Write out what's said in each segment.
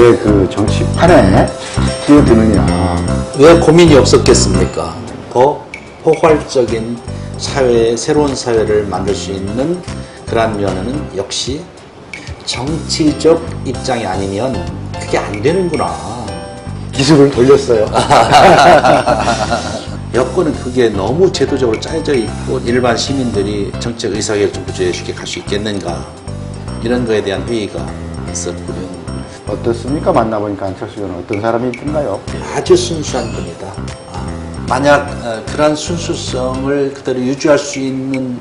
왜 그 정치판에 뛰어드느냐. 왜 고민이 없었겠습니까? 더 포괄적인 사회, 새로운 사회를 만들 수 있는 그러한 면에는 역시 정치적 입장이 아니면 그게 안 되는구나. 기술을 돌렸어요. 여건은 그게 너무 제도적으로 짜여져 있고 일반 시민들이 정책 의사결정 구조에 쉽게 갈 수 있겠는가, 이런 거에 대한 회의가 있었고요. 어떻습니까? 만나보니까 안철수 의원은 어떤 사람이던가요? 아주 순수한 분이다. 만약 그런 순수성을 그대로 유지할 수 있는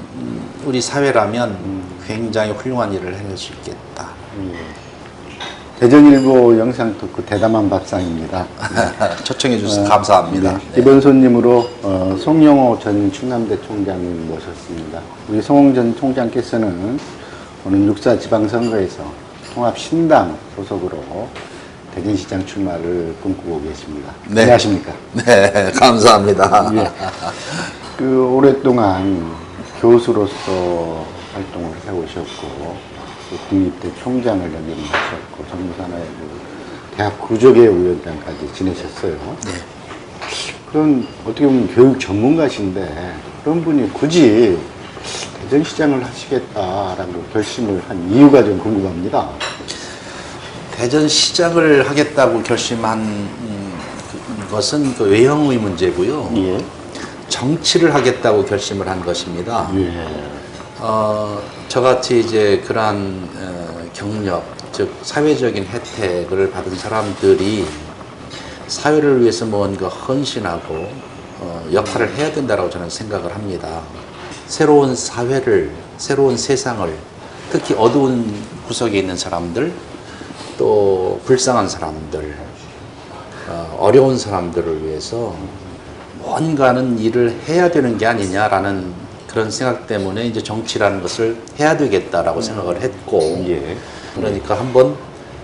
우리 사회라면 굉장히 훌륭한 일을 해낼 수 있겠다. 대전일보 영상 토크 대담한 밥상입니다. 초청해 주셔서 감사합니다. 네. 이번 손님으로 송영호 전 충남대 총장님 모셨습니다. 우리 송영 전 총장께서는 오는 6.4 지방선거에서 통합신당 소속으로 대전시장 출마를 꿈꾸고 계십니다. 네. 안녕하십니까? 네, 감사합니다. 예. 그 오랫동안 교수로서 활동을 해오셨고, 국립대 총장을 역임하셨고, 정부산하의 대학 구조개혁위원장까지 지내셨어요. 네. 그런 어떻게 보면 교육 전문가신데 그런 분이 굳이 대전시장을 하시겠다라고 결심을 한 이유가 좀 궁금합니다. 대전시장을 하겠다고 결심한 것은 그 외형의 문제고요. 예. 정치를 하겠다고 결심을 한 것입니다. 예. 저같이 이제 그러한 경력, 즉 사회적인 혜택을 받은 사람들이 사회를 위해서 뭔가 헌신하고 역할을 해야 된다고 저는 생각을 합니다. 새로운 사회를, 새로운 세상을, 특히 어두운 구석에 있는 사람들, 또 불쌍한 사람들, 어려운 사람들을 위해서 뭔가는 일을 해야 되는 게 아니냐라는 그런 생각 때문에 이제 정치라는 것을 해야 되겠다라고 생각을 했고, 예. 그러니까 한번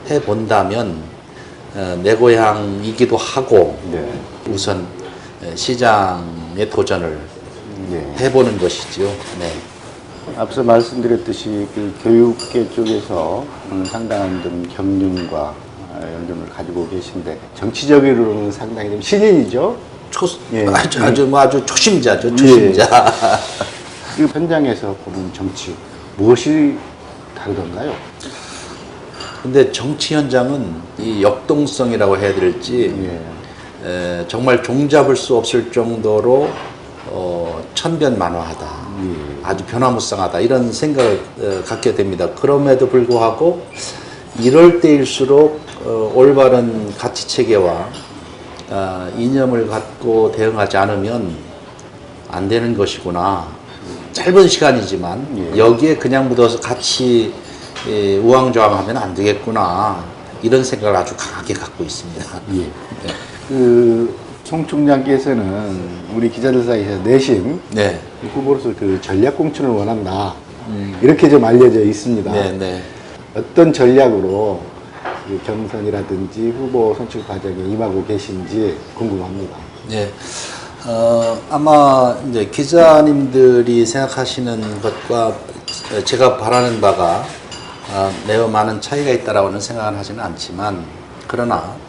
해본다면 내 고향이기도 하고, 네. 우선 시장에 도전을 예. 해보는 것이죠. 네. 앞서 말씀드렸듯이 그 교육계 쪽에서 상당한 좀 경륜과 연륜을 가지고 계신데 정치적으로는 상당히 좀 신인이죠. 예. 아주 초심자죠, 초심자. 그 현장에서 보는 정치 무엇이 다르던가요? 근데 정치 현장은 이 역동성이라고 해야 될지 예. 정말 종잡을 수 없을 정도로 천변만화하다. 아주 변화무쌍하다. 이런 생각을 갖게 됩니다. 그럼에도 불구하고 이럴 때일수록 올바른 가치체계와 이념을 갖고 대응하지 않으면 안 되는 것이구나. 짧은 시간이지만 예. 여기에 그냥 묻어서 같이 우왕좌왕하면 안 되겠구나. 이런 생각을 아주 강하게 갖고 있습니다. 예. 네. 그 송 총장께서는 우리 기자들 사이에서 내심 네. 후보로서 그 전략 공천을 원한다. 이렇게 좀 알려져 있습니다. 네, 네. 어떤 전략으로 그 경선이라든지 후보 선출 과정에 임하고 계신지 궁금합니다. 네. 아마 이제 기자님들이 생각하시는 것과 제가 바라는 바가 매우 많은 차이가 있다라고는 생각은 하지는 않지만, 그러나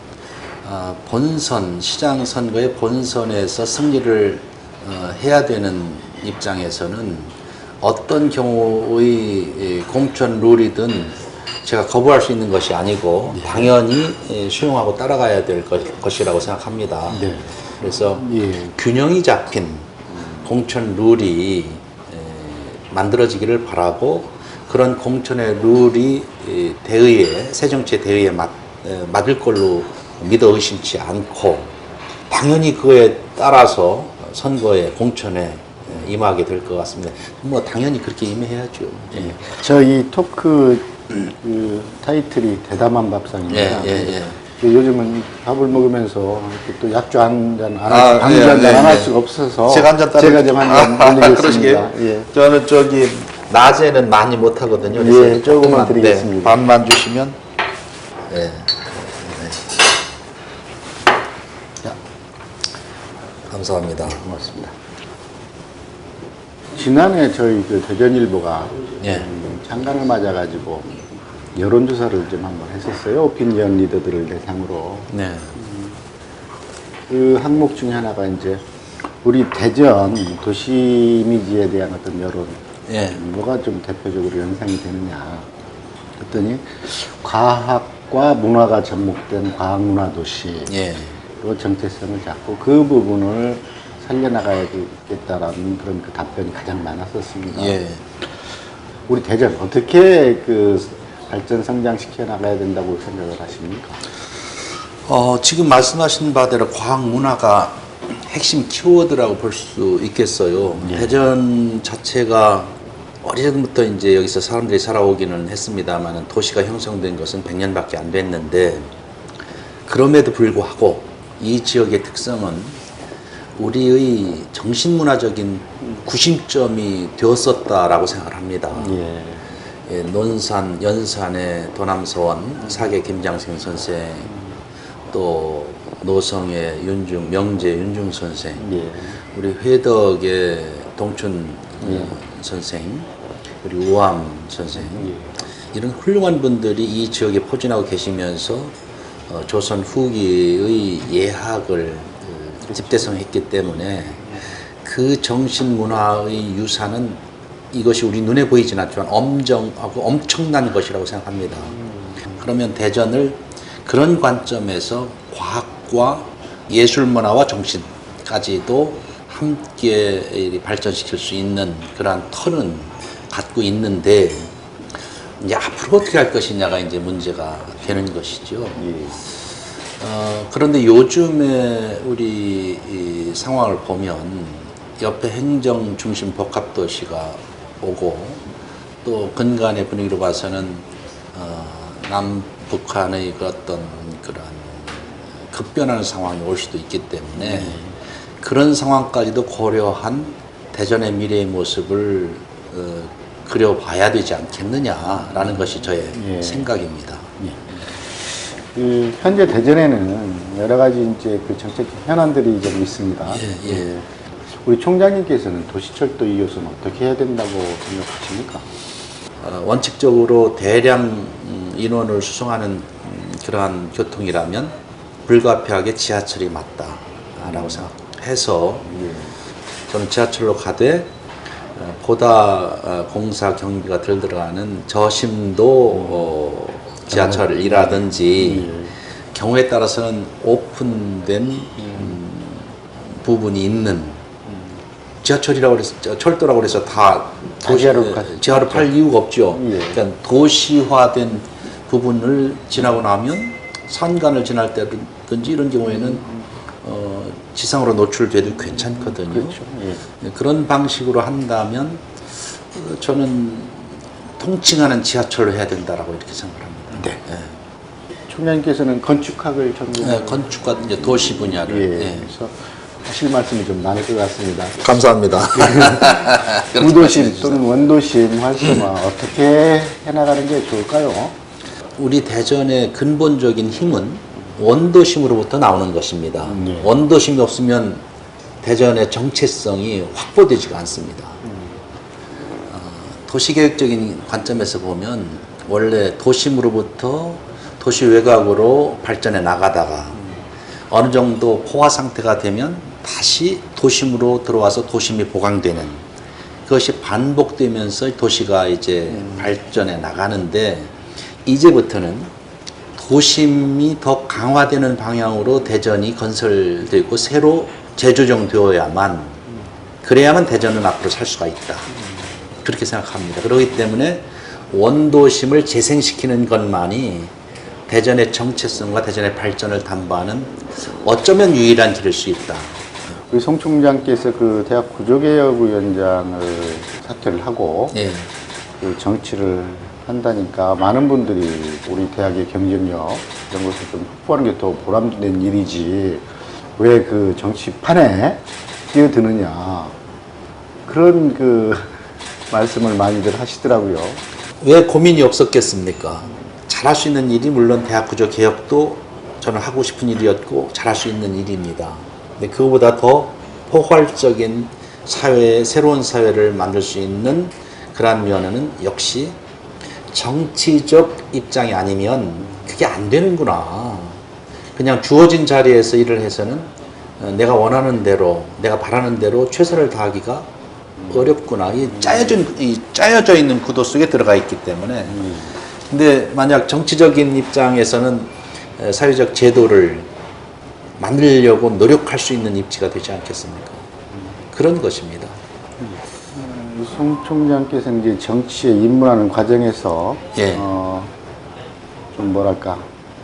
본선, 시장 선거의 본선에서 승리를 해야 되는 입장에서는 어떤 경우의 공천 룰이든 제가 거부할 수 있는 것이 아니고 당연히 수용하고 따라가야 될 것이라고 생각합니다. 네. 그래서 예. 균형이 잡힌 공천 룰이 만들어지기를 바라고, 그런 공천의 룰이 대의에, 새정치의 대의에 맞을 걸로 믿어 의심치 않고 당연히 그에 따라서 선거에, 공천에 임하게 될 것 같습니다. 뭐 당연히 그렇게 임해야죠. 예. 저희 토크 그 타이틀이 대담한 밥상입니다. 예. 그 요즘은 밥을 먹으면서 이렇게 또 약주 한 잔 안 아, 할, 방주 한 잔 안 할 예. 수가 없어서 제가 한 잔 따로 제가 좀 한 잔 올리겠습니다. 예. 저는 저기 낮에는 많이 못 하거든요. 예, 조금만 드리겠습니다. 네, 반만 주시면. 네. 자, 감사합니다. 고맙습니다. 지난해 저희 그 대전일보가 예. 창간을 맞아가지고 여론조사를 좀 한번 했었어요. 오피니언 리더들을 대상으로. 네. 그 항목 중에 하나가 이제 우리 대전 도시 이미지에 대한 어떤 여론, 예. 뭐가 좀 대표적으로 연상이 되느냐 했더니 과학과 문화가 접목된 과학문화도시 예. 그 정체성을 잡고 그 부분을 살려나가야겠다라는 그런 그 답변이 가장 많았었습니다. 예. 우리 대전 어떻게 그 발전 성장시켜 나가야 된다고 생각을 하십니까? 지금 말씀하신 바대로 과학 문화가 핵심 키워드라고 볼 수 있겠어요. 예. 대전 자체가 오래전부터 이제 여기서 사람들이 살아오기는 했습니다만 도시가 형성된 것은 100년밖에 안 됐는데 그럼에도 불구하고 이 지역의 특성은 우리의 정신문화적인 구심점이 되었었다라고 생각을 합니다. 예. 예, 논산, 연산의 도남서원, 사계 김장생 선생, 또 노성의 명제 윤중 선생, 예. 우리 회덕의 동춘 선생, 그리고 우암 선생, 이런 훌륭한 분들이 이 지역에 포진하고 계시면서 조선 후기의 예학을 집대성했기 때문에 그 정신문화의 유산은 이것이 우리 눈에 보이진 않지만 엄청난 것이라고 생각합니다. 그러면 대전을 그런 관점에서 과학과 예술문화와 정신까지도 함께 발전시킬 수 있는 그러한 턴은 갖고 있는데 이제 앞으로 어떻게 할 것이냐가 이제 문제가 되는 것이죠. 예. 그런데 요즘에 우리 이 상황을 보면 옆에 행정 중심 복합도시가 오고 또 근간의 분위기로 봐서는 남북한의 그 어떤 그런 급변하는 상황이 올 수도 있기 때문에 그런 상황까지도 고려한 대전의 미래의 모습을 그려봐야 되지 않겠느냐라는 것이 저의 생각입니다. 그 현재 대전에는 여러 가지 이제 그 정책 현안들이 좀 있습니다. 예. 우리 총장님께서는 도시철도 이 요소는 어떻게 해야 된다고 생각하십니까? 원칙적으로 대량 인원을 수송하는 그러한 교통이라면 불가피하게 지하철이 맞다라고 생각해서 저는 지하철로 가되 보다 공사 경비가 덜 들어가는 저심도 지하철이라든지 경우에 따라서는 오픈된 부분이 있는 지하철이라고 그래서 철도라고 그래서 다 지하로 팔 이유가 없죠. 그러니까 도시화된 부분을 지나고 나면 산간을 지날 때든지 이런 경우에는 지상으로 노출돼도 괜찮거든요. 그렇죠. 그런 방식으로 한다면 저는 통칭하는 지하철로 해야 된다라고 이렇게 생각합니다. 네. 총장님께서는 건축학을 전공. 건축과 이제 도시 분야를. 그래서 하실 말씀이 좀 많을 것 같습니다. 감사합니다. 구도심 또는 원도심 활성화 어떻게 해나가는 게 좋을까요? 우리 대전의 근본적인 힘은 원도심으로부터 나오는 것입니다. 원도심이 없으면 대전의 정체성이 확보되지가 않습니다. 도시계획적인 관점에서 보면 원래 도심으로부터 도시 외곽으로 발전해 나가다가 어느 정도 포화 상태가 되면 다시 도심으로 들어와서 도심이 보강되는 그것이 반복되면서 도시가 이제 발전해 나가는데 이제부터는 도심이 더 강화되는 방향으로 대전이 건설되고 새로 재조정되어야만 그래야만 대전은 앞으로 살 수가 있다. 그렇게 생각합니다. 그렇기 때문에 원도심을 재생시키는 것만이 대전의 정체성과 대전의 발전을 담보하는 어쩌면 유일한 길일 수 있다. 우리 송 총장께서 그 대학 구조개혁위원장을 사퇴를 하고 그 정치를 한다니까 많은 분들이 우리 대학의 경쟁력 이런 것을 좀 확보하는 게 더 보람된 일이지 왜 그 정치판에 뛰어드느냐 그런 그 말씀을 많이들 하시더라고요. 왜 고민이 없었겠습니까? 잘할 수 있는 일이 물론 대학 구조 개혁도 저는 하고 싶은 일이었고 잘할 수 있는 일입니다. 근데 그거보다 더 포괄적인 사회, 새로운 사회를 만들 수 있는 그러한 면에는 역시 정치적 입장이 아니면 그게 안 되는구나. 그냥 주어진 자리에서 일을 해서는 내가 원하는 대로, 내가 바라는 대로 최선을 다하기가 어렵구나. 이 짜여져 있는 구도 속에 들어가 있기 때문에. 근데 만약 정치적인 입장에서는 사회적 제도를 만들려고 노력할 수 있는 입지가 되지 않겠습니까? 그런 것입니다. 송 총장께서 이제 정치에 입문하는 과정에서 예. 좀 뭐랄까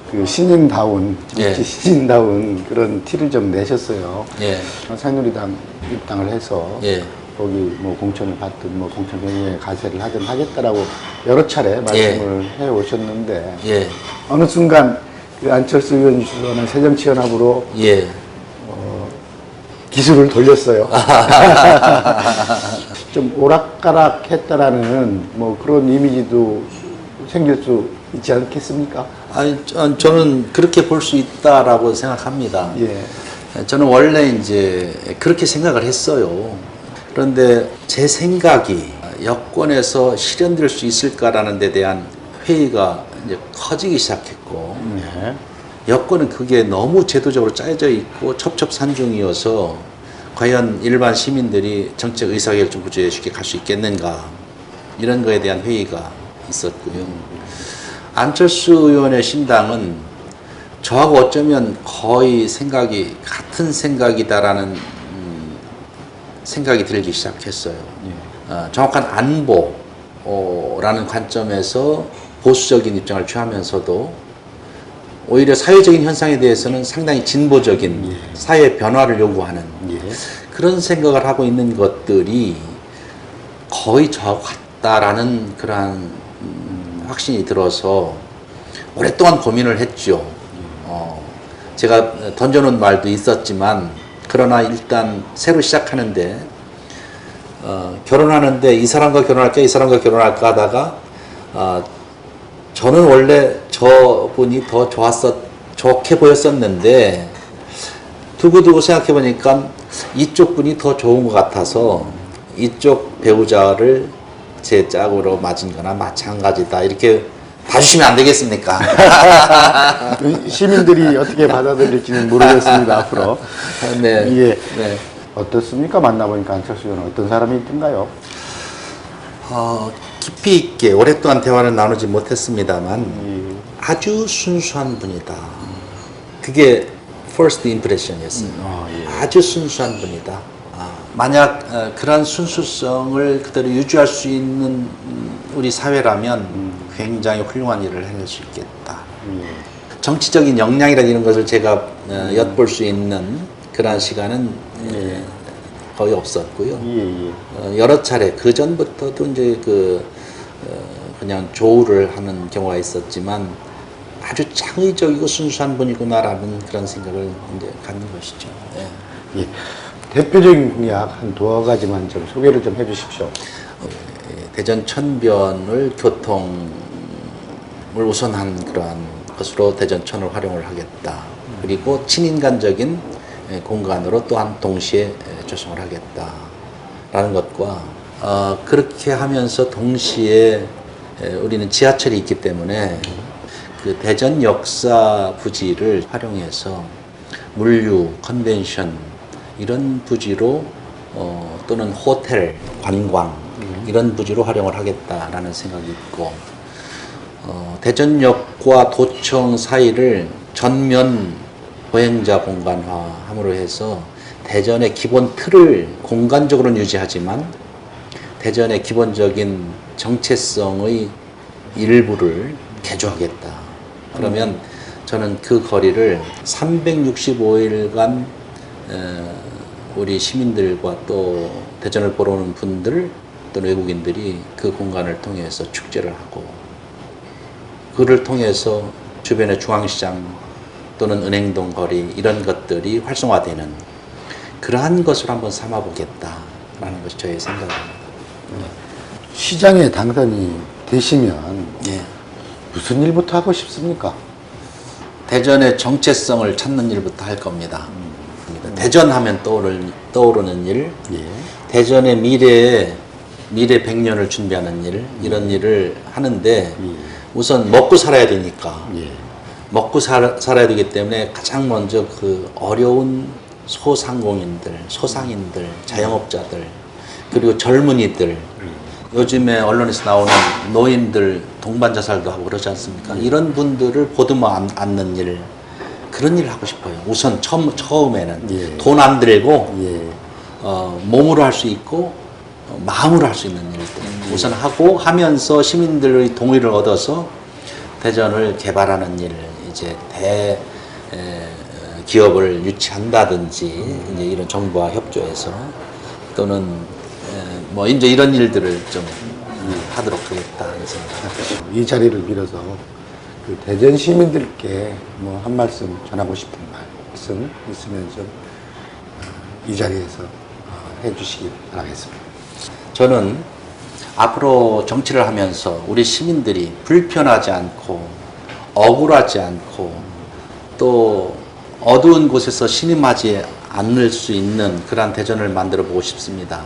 그 신인다운 정치 예. 신인다운 그런 티를 좀 내셨어요. 예. 새누리당 입당을 해서 예. 거기 뭐 공천을 받든 뭐 공천 경위에 가세를 하든 하겠다라고 여러 차례 말씀을 해 오셨는데 예. 어느 순간 그 안철수 의원이 주도하는 새정치연합으로 예. 기술을 돌렸어요. 좀 오락가락했다라는 뭐 그런 이미지도 생길 수 있지 않겠습니까? 아니, 저는 그렇게 볼 수 있다라고 생각합니다. 예. 저는 원래 이제 그렇게 생각을 했어요. 그런데 제 생각이 여권에서 실현될 수 있을까라는 데 대한 회의가 이제 커지기 시작했고, 네. 여권은 그게 너무 제도적으로 짜여져 있고 첩첩산중이어서 과연 일반 시민들이 정책 의사결정 구조에 쉽게 갈 수 있겠는가, 이런 거에 대한 회의가 있었고요. 안철수 의원의 신당은 저하고 어쩌면 거의 생각이 같은 생각이다라는 생각이 들기 시작했어요. 정확한 안보라는 관점에서 보수적인 입장을 취하면서도 오히려 사회적인 현상에 대해서는 상당히 진보적인 사회 변화를 요구하는 그런 생각을 하고 있는 것들이 거의 저하고 같다라는 그러한 확신이 들어서 오랫동안 고민을 했죠. 제가 던져놓은 말도 있었지만, 그러나 일단 새로 시작하는데 결혼하는데 이 사람과 결혼할까 이 사람과 결혼할까 하다가 저는 원래 저분이 더 좋게 보였었는데 두고두고 생각해 보니까 이쪽 분이 더 좋은 것 같아서 이쪽 배우자를 제 짝으로 맞은 거나 마찬가지다, 이렇게 봐주시면 안 되겠습니까? 시민들이 어떻게 받아들일지는 모르겠습니다. 앞으로. 네. 이게 네. 어떻습니까? 만나보니까 안철수 의원은 어떤 사람이든가요? 깊이 있게 오랫동안 대화를 나누지 못했습니다만 아주 순수한 분이다. 그게 first impression이었어요. 아주 순수한 분이다. 만약 그런 순수성을 그대로 유지할 수 있는 우리 사회라면 굉장히 훌륭한 일을 해낼 수 있겠다. 정치적인 역량이라는 이런 것을 제가 엿볼 수 있는 그러한 시간은 거의 없었고요. 여러 차례 그 전부터도 이제 그냥 조우를 하는 경우가 있었지만 아주 창의적이고 순수한 분이구나라는 그런 생각을 이제 갖는 것이죠. 예. 예. 대표적인 공약 한 두어 가지만 좀 소개를 좀 해주십시오. 대전 천변을 교통을 우선한 그러한 것으로 대전천을 활용을 하겠다. 그리고 친인간적인 공간으로 또한 동시에 조성을 하겠다라는 것과 그렇게 하면서 동시에 우리는 지하철이 있기 때문에 그 대전 역사 부지를 활용해서 물류, 컨벤션 이런 부지로 또는 호텔, 관광 이런 부지로 활용을 하겠다라는 생각이 있고, 대전역과 도청 사이를 전면 보행자 공간화함으로 해서 대전의 기본 틀을 공간적으로는 유지하지만 대전의 기본적인 정체성의 일부를 개조하겠다. 그러면 저는 그 거리를 365일간 우리 시민들과 또 대전을 보러 오는 분들 또는 외국인들이 그 공간을 통해서 축제를 하고, 그를 통해서 주변의 중앙시장 또는 은행동 거리 이런 것들이 활성화되는 그러한 것을 한번 삼아보겠다라는 것이 저의 생각입니다. 시장에 당선이 되시면 예. 무슨 일부터 하고 싶습니까? 대전의 정체성을 찾는 일부터 할 겁니다. 대전 하면 떠오르는 일, 대전의 미래에 미래 100년을 준비하는 일, 이런 일을 하는데 예. 우선 먹고 살아야 되니까 예. 먹고 살아야 되기 때문에 가장 먼저 그 어려운 소상공인들, 소상인들, 자영업자들, 그리고 젊은이들, 요즘에 언론에서 나오는 노인들 동반 자살도 하고 그러지 않습니까? 이런 분들을 보듬어 안는 일, 그런 일을 하고 싶어요. 우선 처음에는 예. 돈 안 들고 예. 몸으로 할 수 있고 마음으로 할 수 있는 일들 우선 하고 하면서 시민들의 동의를 얻어서 대전을 개발하는 일, 이제 기업을 유치한다든지 이제 이런 정부와 협조해서 또는 뭐 이제 이런 일들을 좀 하도록 하겠다는 생각. 이 자리를 빌어서 그 대전 시민들께 뭐 한 말씀 전하고 싶은 말씀 있으면 좀 이 자리에서 해주시기 바라겠습니다. 저는 앞으로 정치를 하면서 우리 시민들이 불편하지 않고 억울하지 않고 또 어두운 곳에서 신음하지 않을 수 있는 그러한 대전을 만들어 보고 싶습니다.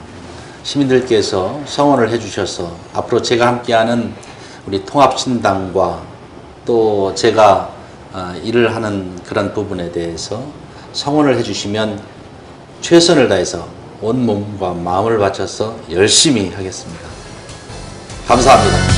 시민들께서 성원을 해주셔서 앞으로 제가 함께하는 우리 통합신당과 또 제가 일을 하는 그런 부분에 대해서 성원을 해주시면 최선을 다해서 온몸과 마음을 바쳐서 열심히 하겠습니다. 감사합니다.